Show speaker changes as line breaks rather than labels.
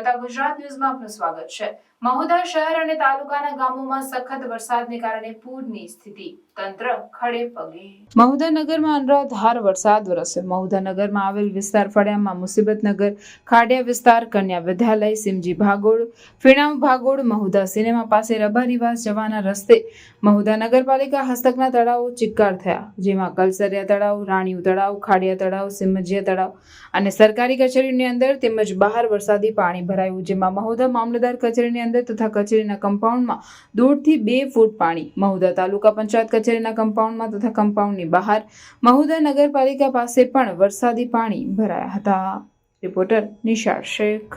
વાર્તા ગુજરાત ન્યૂઝમાં આપનું સ્વાગત છે। મહુધા શહેર અને તાલુકાના ગામોમાં સખત વરસાદને કારણે પૂરની સ્થિતિ, તંત્ર ખડે પગે। મહુધા નગરમાં અનરાધાર વરસાદ વરસ્યો। મહુધા નગરમાં આવેલ વિસ્તાર ફળિયામાં મુસીબત નગર, ખાડિયા વિસ્તાર, કન્યા વિદ્યાલય, સિમજી ભાગોળ, ફીણાવ ભાગોળ, મહુધા સિનેમા પાસે રબારીવાસ જવાના રસ્તે મહુધા નગરપાલિકા હસ્તકના તળાવો ચિક્કાર થયા, જેમાં કલસરિયા તળાવ, રાણીવ તળાવ, ખાડિયા તળાવ, સિમજીયા તળાવ અને સરકારી કચેરીની અંદર તેમજ બહાર વરસાદી પાણી ભરાયું, જેમાં મહુધા મામલતદાર કચેરીની અંદર તથા કચેરીના કમ્પાઉન્ડમાં 1.5 થી 2 ફૂટ પાણી, મહુધા તાલુકા પંચાયત કચેરીના કમ્પાઉન્ડમાં તથા કમ્પાઉન્ડની બહાર મહુધા નગરપાલિકા પાસે પણ વરસાદી પાણી ભરાયા હતા। રિપોર્ટર નિશાળ શેખ।